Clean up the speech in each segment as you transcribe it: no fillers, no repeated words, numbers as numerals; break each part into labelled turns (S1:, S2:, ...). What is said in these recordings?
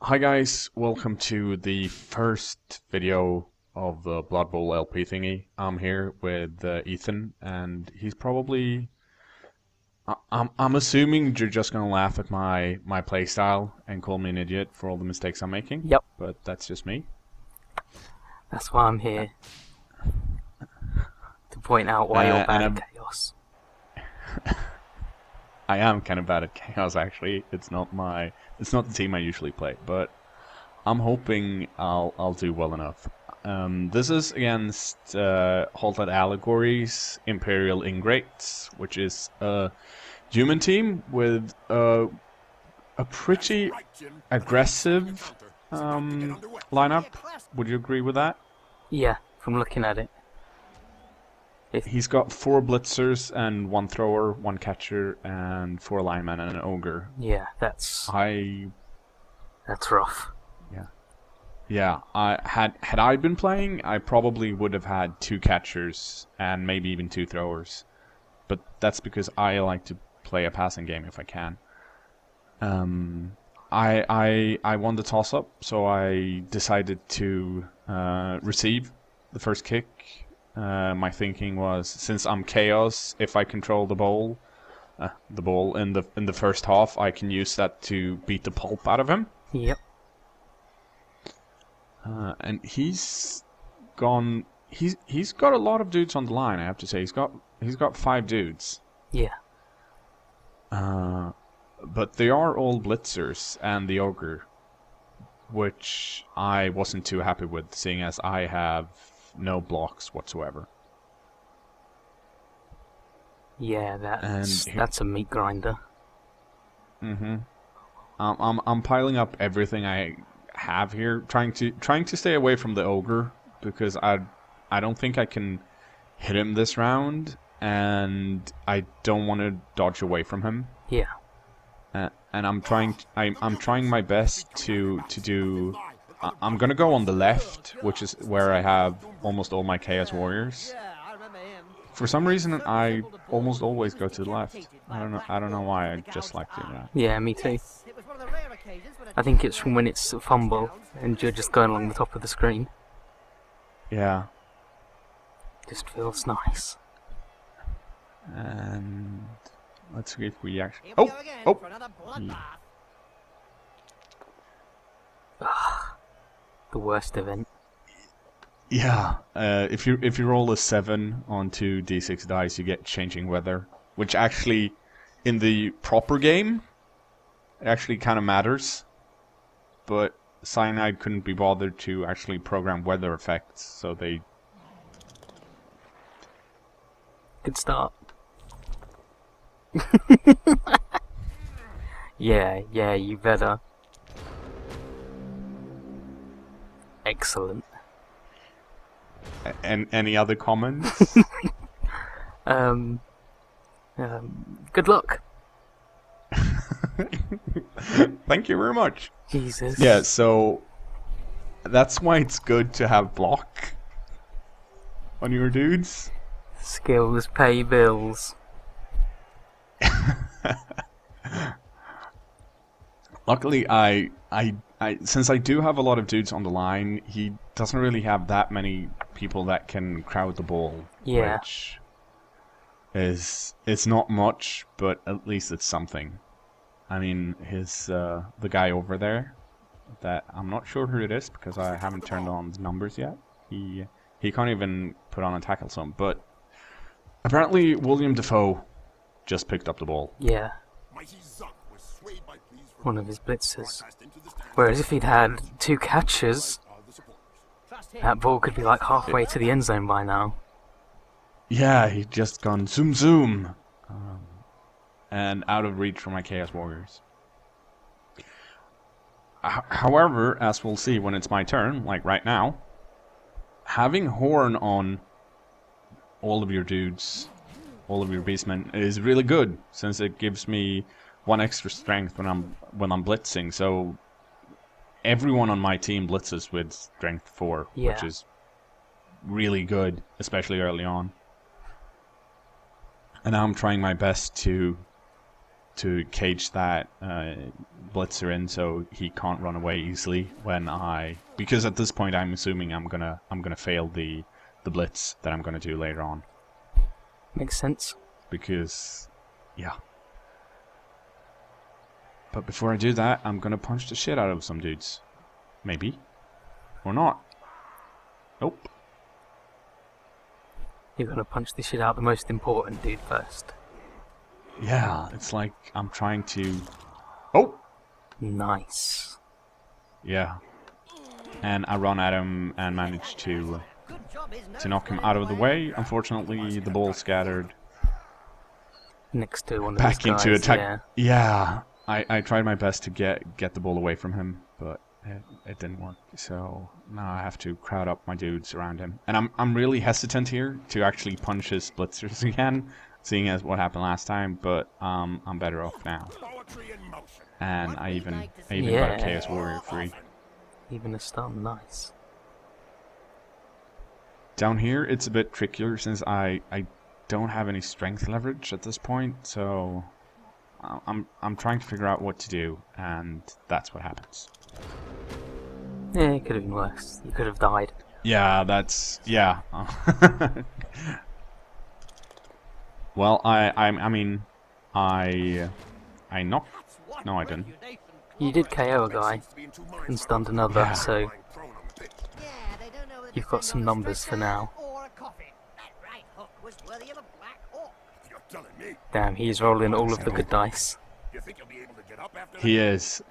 S1: Hi guys, welcome to the first video of the Blood Bowl LP thingy. I'm here with Ethan, and he's probably... I'm assuming you're just gonna laugh at my playstyle and call me an idiot for all the mistakes I'm making.
S2: Yep.
S1: But that's just me.
S2: That's why I'm here. To point out why you're bad at chaos.
S1: I am kind of bad at chaos, actually. It's not the team I usually play, but I'm hoping I'll do well enough. This is against Lead Allegory's Imperial Ingrates, which is a human team with a pretty aggressive lineup. Would you agree with that?
S2: Yeah, from looking at it.
S1: He's got 4 blitzers and 1 thrower, 1 catcher, and 4 linemen and an ogre.
S2: Yeah, that's rough.
S1: Yeah. Had I been playing, I probably would have had 2 catchers and maybe even 2 throwers. But that's because I like to play a passing game if I can. I won the toss-up, so I decided to receive the first kick. My thinking was, since I'm chaos, if I control the ball in the first half, I can use that to beat the pulp out of him.
S2: Yep.
S1: And he's got a lot of dudes on the line. I have to say, he's got 5 dudes.
S2: Yeah.
S1: But they are all blitzers and the ogre, which I wasn't too happy with, seeing as I have no blocks whatsoever.
S2: Yeah, that's a meat grinder.
S1: Mm-hmm. I'm piling up everything I have here, trying to stay away from the ogre, because I don't think I can hit him this round, and I don't want to dodge away from him.
S2: Yeah.
S1: And I'm trying my best to do. I'm gonna go on the left, which is where I have almost all my Chaos Warriors. For some reason, I almost always go to the left. I don't know why. I just like doing that.
S2: Yeah, me too. I think it's from when it's a fumble and you're just going along the top of the screen.
S1: Yeah.
S2: Just feels nice.
S1: And let's see if we actually.
S2: The worst event.
S1: Yeah, if you roll a 7 on 2 d6 dice, you get changing weather, which actually, in the proper game, it actually kind of matters. But Cyanide couldn't be bothered to actually program weather effects, so they...
S2: Good start. Yeah, you better. Excellent.
S1: And any other comments?
S2: Good luck.
S1: Thank you very much.
S2: Jesus.
S1: Yeah, so that's why it's good to have block on your dudes.
S2: Skills pay bills.
S1: Luckily, I since I do have a lot of dudes on the line, he doesn't really have that many people that can crowd the ball.
S2: Yeah.
S1: Which it's not much, but at least it's something. I mean, the guy over there, that I'm not sure who it is because I haven't turned on the numbers yet. He can't even put on a tackle zone, but apparently William Defoe just picked up the ball.
S2: Yeah. One of his blitzers. Whereas if he'd had 2 catches, that ball could be like halfway to the end zone by now.
S1: Yeah, he'd just gone zoom zoom. And out of reach for my Chaos Warriors. However, as we'll see when it's my turn, like right now, having Horn on all of your dudes, all of your beastmen, is really good, since it gives me 1 extra strength when I'm blitzing. So everyone on my team blitzes with strength 4, which is really good, especially early on. And now I'm trying my best to to cage that blitzer in so he can't run away easily when because at this point I'm assuming I'm gonna fail the blitz that I'm gonna do later on.
S2: Makes sense.
S1: Because yeah. But before I do that, I'm gonna punch the shit out of some dudes. Maybe. Or not. Nope.
S2: You're gonna punch the shit out the most important dude first.
S1: Yeah, it's like I'm trying to... Oh!
S2: Nice.
S1: Yeah. And I run at him and manage to knock him out of the way. Unfortunately, the ball scattered.
S2: Next to one of
S1: Back
S2: these guys,
S1: into attack. Yeah. I tried my best to get the ball away from him, but it didn't work. So now I have to crowd up my dudes around him. And I'm really hesitant here to actually punch his blitzers again, seeing as what happened last time, but I'm better off now. And I even got a Chaos Warrior free.
S2: Even a stun, nice.
S1: Down here it's a bit trickier since I don't have any strength leverage at this point, so I'm trying to figure out what to do, and that's what happens.
S2: Yeah, it could have been worse. You could have died.
S1: Yeah, yeah. Well, I knocked. No, I didn't.
S2: You did KO a guy and stunned another,
S1: Yeah.
S2: so you've got some numbers for now. Damn, he's rolling all of the good dice.
S1: He is.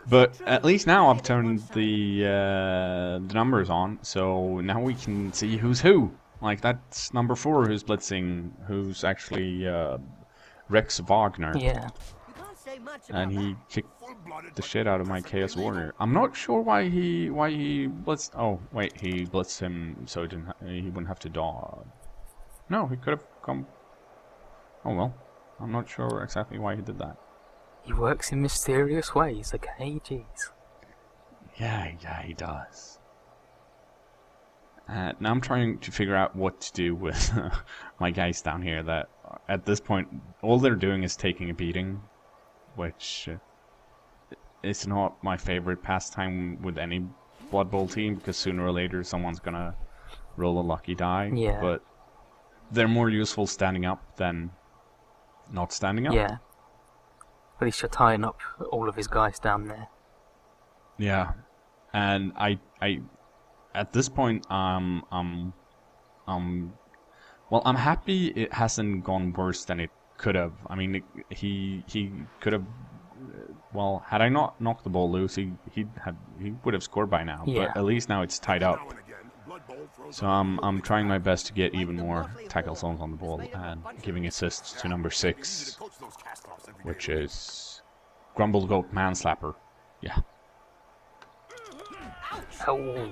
S1: But at least now I've turned the numbers on, so now we can see who's who. Like, that's number 4 who's blitzing, who's actually Rex Wagner.
S2: Yeah.
S1: And he kicked the shit out of my Chaos Warrior. I'm not sure why he blitzed. Oh wait, he blitzed him so he wouldn't have to dodge. No, he could have come. Oh well, I'm not sure exactly why he did that.
S2: He works in mysterious ways, okay? Jeez.
S1: Yeah, he does. Now I'm trying to figure out what to do with my guys down here that, at this point, all they're doing is taking a beating, which is not my favorite pastime with any Blood Bowl team, because sooner or later someone's gonna roll a lucky die.
S2: Yeah.
S1: But they're more useful standing up than not standing up.
S2: Yeah. At least you're tying up all of his guys down there.
S1: Yeah, and I at this point, well, I'm happy it hasn't gone worse than it could have. I mean, he could have. Well, had I not knocked the ball loose, he would have scored by now.
S2: Yeah.
S1: But at least now it's tied up. So I'm trying my best to get even more tackle zones on the ball and giving assists to number 6, which is Grumble Goat Manslapper. Yeah.
S2: Ow.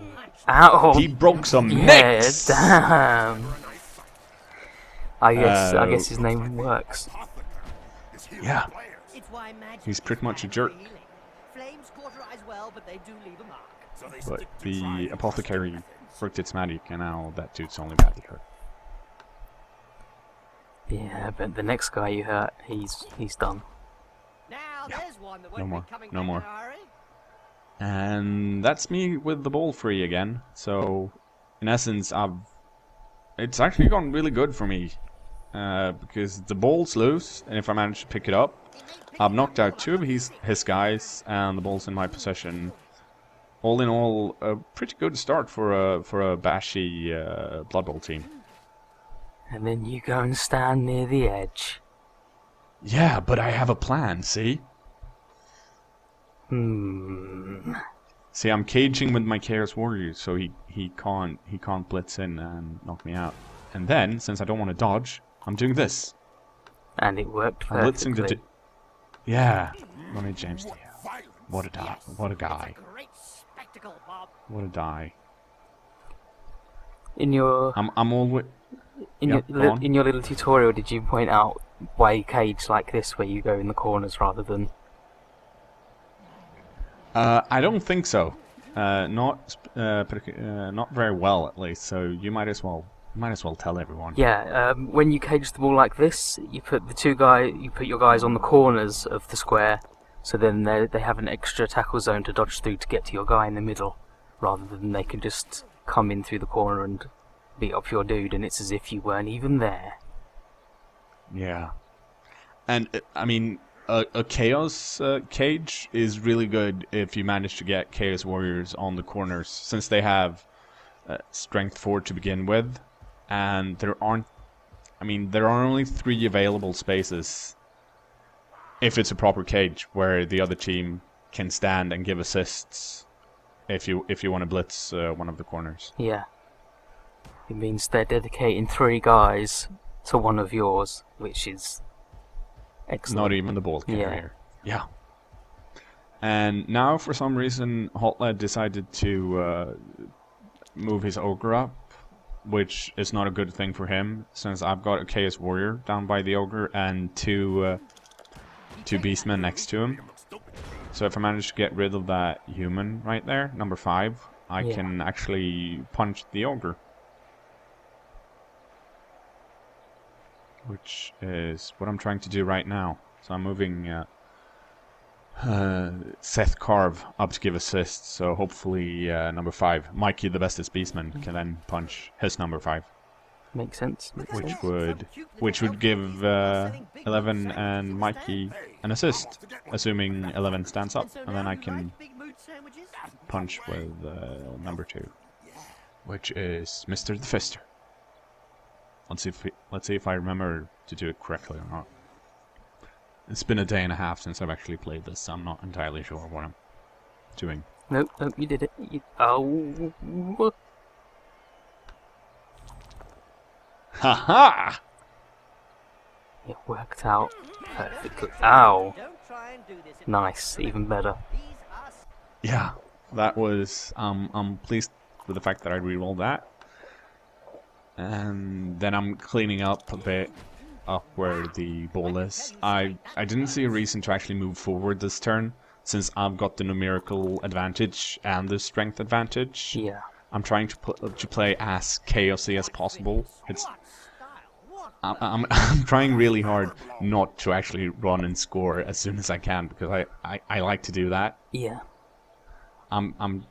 S2: Ow.
S1: He broke some
S2: Yeah,
S1: necks.
S2: damn. I guess his name works.
S1: Yeah. He's pretty much a jerk. But the apothecary worked its magic, and now that dude's only badly hurt.
S2: Yeah, but the next guy you hurt, he's done.
S1: Yeah. No more. And that's me with the ball free again. So, in essence, it's actually gone really good for me. Because the ball's loose, and if I manage to pick it up, I've knocked out 2 of his guys, and the ball's in my possession. All in all, a pretty good start for a bashy Blood Bowl team.
S2: And then you go and stand near the edge.
S1: Yeah, but I have a plan, see? See, I'm caging with my Chaos Warrior, so he can't blitz in and knock me out. And then, since I don't want to dodge, I'm doing this.
S2: And it worked
S1: I'm
S2: perfectly.
S1: blitzing the yeah. Ronnie James Dio. What a guy. What a guy. What a die.
S2: In your
S1: I'm always
S2: in your little tutorial, did you point out why you cage like this, where you go in the corners rather than?
S1: I don't think so. Not very well, at least. So you might as well Might as well tell everyone.
S2: Yeah, when you cage the ball like this, you put your guys on the corners of the square, so then they have an extra tackle zone to dodge through to get to your guy in the middle, rather than they can just come in through the corner and beat up your dude, and it's as if you weren't even there.
S1: Yeah. And, I mean, a Chaos cage is really good if you manage to get Chaos Warriors on the corners, since they have Strength 4 to begin with, and there are only 3 available spaces if it's a proper cage where the other team can stand and give assists if you want to blitz one of the corners.
S2: Yeah. It means they're dedicating 3 guys to one of yours, which is excellent.
S1: Not even the ball carrier. Yeah. And now, for some reason, Hotled decided to move his Ogre up, which is not a good thing for him, since I've got a Chaos Warrior down by the Ogre and two Beastmen next to him. So if I manage to get rid of that human right there, number 5, I can actually punch the Ogre. Which is what I'm trying to do right now. So I'm moving Seth Carve up to give assists, so hopefully number 5, Mikey the bestest beastman, can then punch his number 5.
S2: Makes sense.
S1: Which would give 11 and Mikey an assist, assuming 11 stands up, and then I can punch with number 2, which is Mr. the Fister. Let's see if I remember to do it correctly or not. It's been a day and a half since I've actually played this, so I'm not entirely sure what I'm doing.
S2: Nope, you did it. Oh.
S1: Ha-ha!
S2: It worked out perfectly. Ow. Nice, even better.
S1: Yeah, that was... I'm pleased with the fact that I rerolled that. And then I'm cleaning up a bit up where the ball is. I didn't see a reason to actually move forward this turn, since I've got the numerical advantage and the strength advantage.
S2: Yeah.
S1: I'm trying to play as chaosy as possible. I'm trying really hard not to actually run and score as soon as I can, because I like to do that.
S2: Yeah.
S1: I'm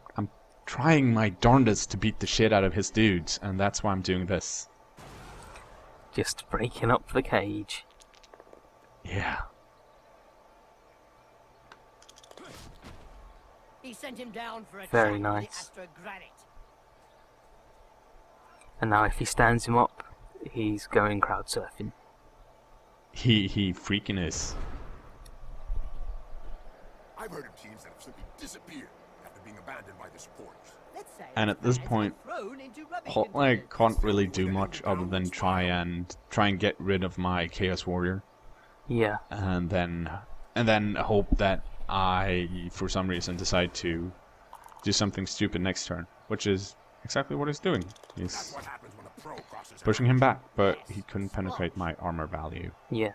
S1: trying my darndest to beat the shit out of his dudes, and that's why I'm doing this.
S2: Just breaking up the cage.
S1: Yeah.
S3: He sent him down for a
S2: Very nice. And now if he stands him up, he's going crowd surfing.
S1: He freaking is.
S4: I've heard of teams that have simply disappeared after being abandoned by the supporters.
S1: And at this point, Hotleg can't really do much other than try and get rid of my Chaos Warrior.
S2: Yeah.
S1: And then hope that I, for some reason, decide to do something stupid next turn, which is exactly what he's doing. He's pushing him back, but he couldn't penetrate my armor value.
S2: Yeah.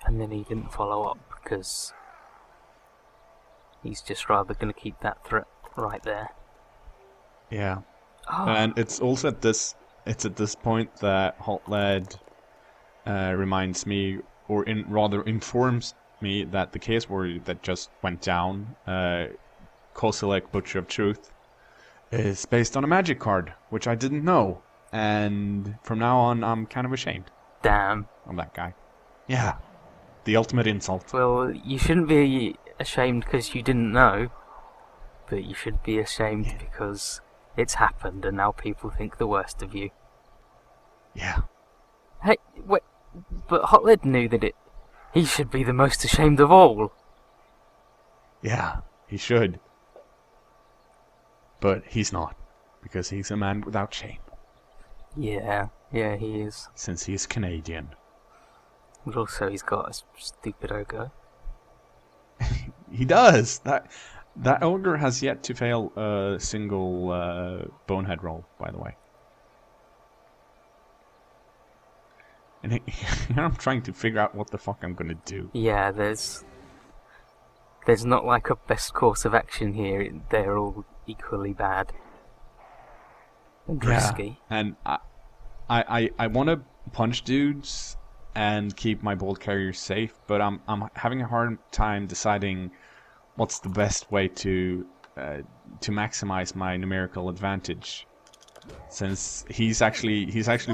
S2: And then he didn't follow up because he's just rather going to keep that threat right there.
S1: Yeah.
S2: Oh.
S1: And it's also at this point that Hotled reminds me, or rather informs me, that the Chaos Warrior that just went down, Kozilek, Butcher of Truth, is based on a magic card, which I didn't know. And from now on, I'm kind of ashamed.
S2: Damn.
S1: Of that guy. Yeah. The ultimate insult.
S2: Well, you shouldn't be ashamed because you didn't know, but you should be ashamed because it's happened and now people think the worst of you.
S1: Yeah.
S2: Hey, wait, but Hotled knew that he should be the most ashamed of all.
S1: Yeah, he should. But he's not, because he's a man without shame.
S2: Yeah, he is.
S1: Since he's Canadian.
S2: But also he's got a stupid ogre.
S1: He does! That ogre has yet to fail a single bonehead roll, by the way. And I'm trying to figure out what the fuck I'm gonna do.
S2: Yeah, there's not like a best course of action here. They're all equally bad. Risky.
S1: And I want to punch dudes and keep my bolt carrier safe, but I'm having a hard time deciding what's the best way to maximize my numerical advantage. Since he's actually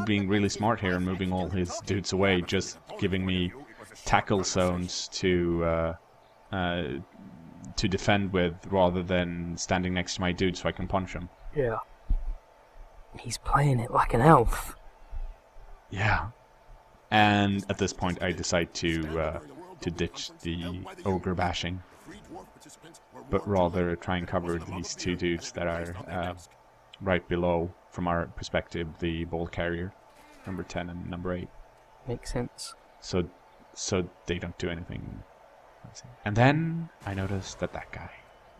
S1: being really smart here and moving all his dudes away, just giving me tackle zones to defend with rather than standing next to my dude so I can punch him.
S2: Yeah. He's playing it like an elf.
S1: Yeah. And at this point, I decide to ditch the ogre bashing, but rather try and cover these two dudes that are right below, from our perspective, the ball carrier, number 10 and number 8.
S2: Makes sense.
S1: So they don't do anything. And then I notice that guy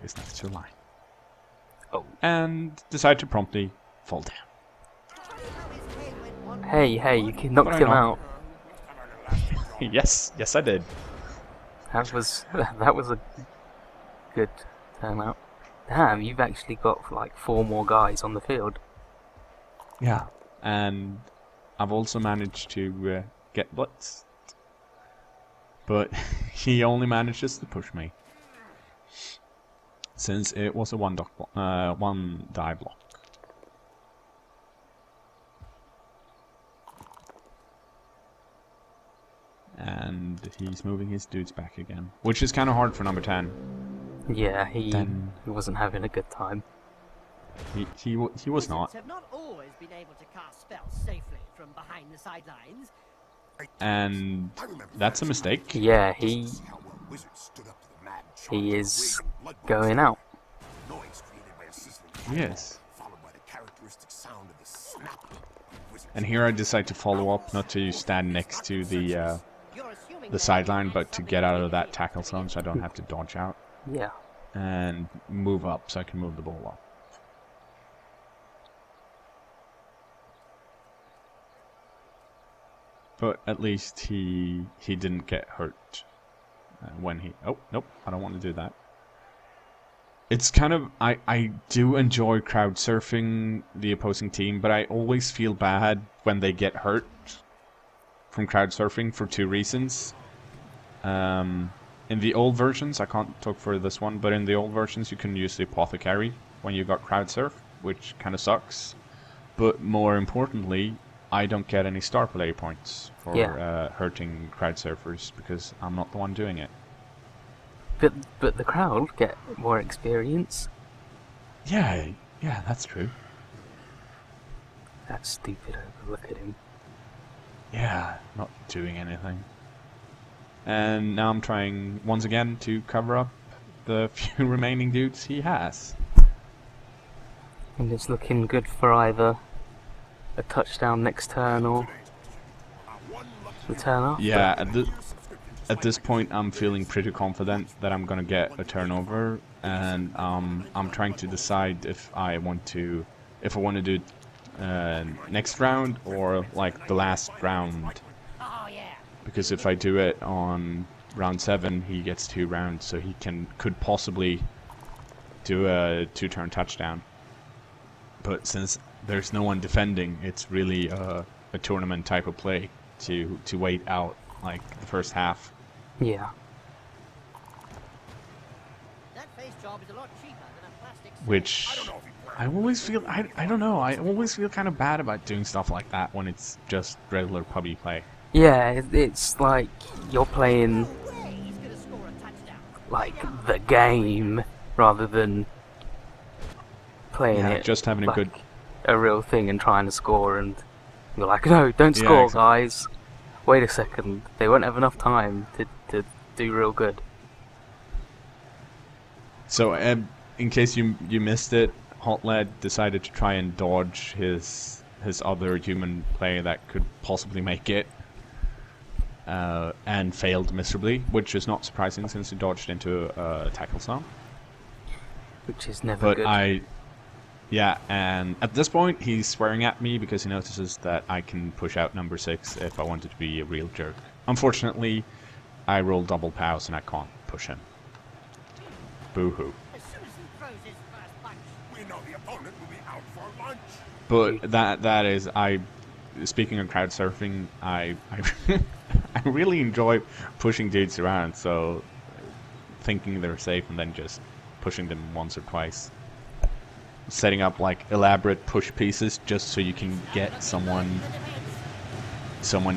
S1: is next to the line.
S2: Oh.
S1: And decide to promptly fall down.
S2: Hey, you knocked him out.
S1: Yes, I did.
S2: That was a good turnout. Damn, you've actually got like 4 more guys on the field.
S1: Yeah, and I've also managed to get blitzed. But he only manages to push me, since it was a one die block. And he's moving his dudes back again, which is kind of hard for number 10.
S2: Yeah, he wasn't having a good time.
S1: He was not.
S3: Have not always been able to cast spells safely from behind the sidelines.
S1: And that's a mistake.
S2: Yeah, he is going out.
S1: Yes. And here I decide to follow up, not to stand next to the sideline, but to get out of that tackle zone so I don't have to dodge out.
S2: Yeah.
S1: And move up so I can move the ball up. But at least he didn't get hurt when he... Oh, nope, I don't want to do that. It's kind of... I do enjoy crowd surfing the opposing team, but I always feel bad when they get hurt from crowd surfing for 2 reasons. In the old versions, I can't talk for this one, but in the old versions you can use the apothecary when you got crowd surf, which kind of sucks. But more importantly, I don't get any star player points for hurting crowd surfers because I'm not the one doing it.
S2: But the crowd get more experience.
S1: Yeah, that's true.
S2: That stupid ogre, look at him.
S1: Yeah, not doing anything. And now I'm trying once again to cover up the few remaining dudes he has.
S2: And it's looking good for either a touchdown next turn or the turn after.
S1: Yeah, at this point I'm feeling pretty confident that I'm gonna get a turnover, and I'm trying to decide if I want to do next round or like the last round.
S3: Oh yeah.
S1: Because if I do it on round 7, he gets 2 rounds, so he could possibly do a 2-turn touchdown. But since there's no one defending, it's really a tournament type of play to wait out like the first half.
S2: Yeah.
S3: That face job is a lot cheaper than a plastic set.
S1: Which I always feel I don't know, I always feel kind of bad about doing stuff like that when it's just regular pubby play.
S2: Yeah, it's like you're playing
S3: He's gonna score a touchdown.
S2: like the game rather than playing it
S1: just having
S2: like
S1: a good...
S2: a real thing and trying to score, and you're like, no, don't score,
S1: exactly.
S2: guys. Wait a second, they won't have enough time to do real good.
S1: So, in case you missed it, Hotled decided to try and dodge his other human player that could possibly make it, and failed miserably, which is not surprising since he dodged into a tackle zone.
S2: Which is never good.
S1: Yeah, and at this point he's swearing at me because he notices that I can push out number 6 if I wanted to be a real jerk. Unfortunately, I rolled double pows and I can't push him. Boo-hoo.
S3: As soon as he throws his first punch.
S4: We know the opponent will be out for lunch.
S1: But that is, speaking of crowd surfing, I I really enjoy pushing dudes around. So thinking they're safe and then just pushing them once or twice, setting up like elaborate push pieces just so you can get someone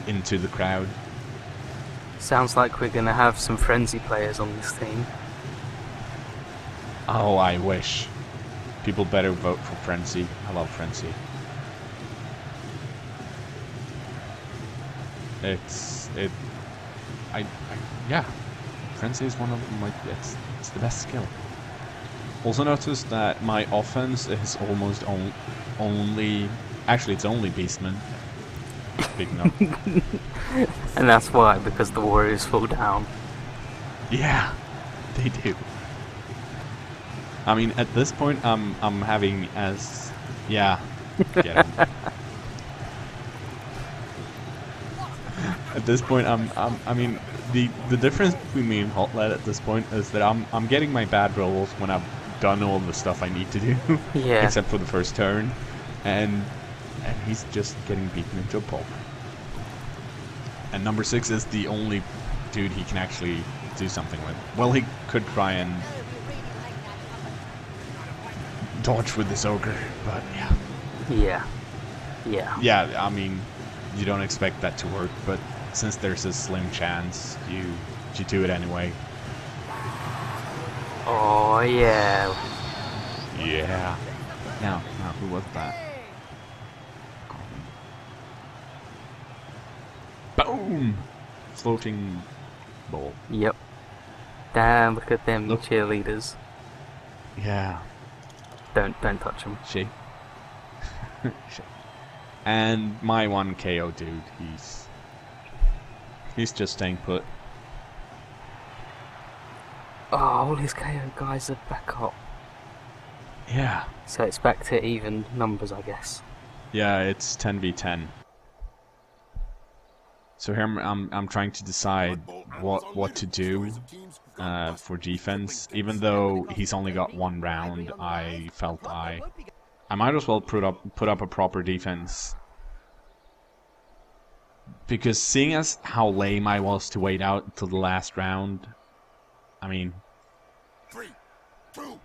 S1: into the crowd.
S2: Sounds like we're gonna have some frenzy players on this team.
S1: Oh, I wish. People better vote for Frenzy. I love Frenzy. Yeah. Frenzy is one of my, it's the best skill. Also notice that my offense is almost only, actually it's only Beastman. Speaking of.
S2: And that's why, because the warriors fall down.
S1: Yeah, they do. I mean, at this point, I'm having as, yeah, get him. At this point, I mean, the difference between me and Hotlet at this point is that I'm getting my bad rolls when I've done all the stuff I need to do,
S2: Yeah.
S1: except for the first turn, and he's just getting beaten into a pulp. And number 6 is the only dude he can actually do something with. Well, he could try and dodge with this ogre, but yeah.
S2: Yeah. Yeah.
S1: Yeah, I mean, you don't expect that to work, but since there's a slim chance, you do it anyway.
S2: Oh yeah.
S1: Yeah. Now, who was that? Boom! Floating ball.
S2: Yep. Damn, look at them
S1: Look.
S2: cheerleaders.
S1: Yeah.
S2: Don't touch them.
S1: She. And my one KO dude, he's just staying put.
S2: Oh, all his KO guys are back up.
S1: Yeah.
S2: So it's back to even numbers, I guess.
S1: Yeah, it's 10v10. So here I'm trying to decide what to do for defense. Even though he's only got one round, I felt I might as well put up a proper defense. Because seeing as how lame I was to wait out until the last round, I mean,
S4: 3, 2,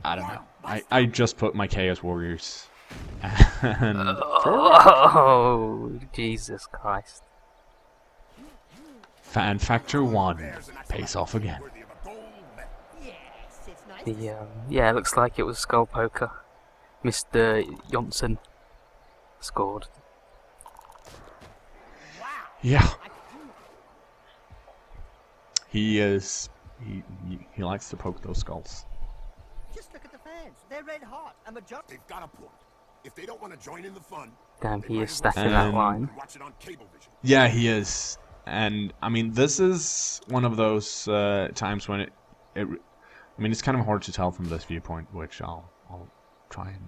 S1: I don't know. I just put my Chaos Warriors. And
S2: Oh, Jesus Christ.
S1: Fan Factor 1 pays off again.
S4: worthy of a gold medal.
S3: Yes, it's nice.
S2: Yeah, it looks like it was Skull Poker. Mr. Johnson scored.
S1: Yeah. He likes to poke those skulls.
S3: Just look at the fans. They're red hot. A majority.
S4: They've got a point. If they don't want to join in the fun,
S2: Damn,
S4: they
S2: he
S4: might
S2: is
S4: as well
S2: stacking
S4: sit
S2: that
S1: And-
S2: line.
S4: and watch it on cable vision.
S1: Yeah, he is. And I mean, this is one of those times when I mean, it's kind of hard to tell from this viewpoint, which I'll try and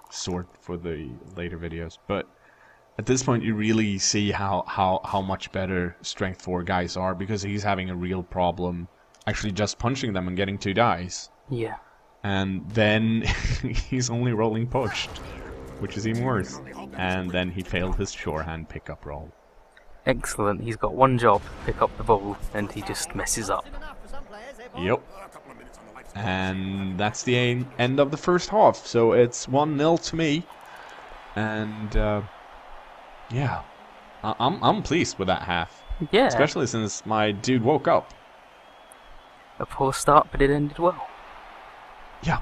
S1: sort for the later videos. But at this point, you really see how much better Strength 4 guys are, because he's having a real problem actually just punching them and getting 2 dice.
S2: Yeah.
S1: And then he's only rolling pushed, which is even worse. And then he failed his shorthand pickup roll.
S2: Excellent. He's got one job, pick up the ball, and he just messes up.
S3: Enough for some players, eh, boy?
S1: Yep.
S4: A couple of minutes on the lights.
S1: And that's the end of the first half. So it's 1-0 to me. And yeah, I'm pleased with that half,
S2: Yeah.
S1: especially since my dude woke up.
S2: A poor start, but it ended well.
S1: Yeah.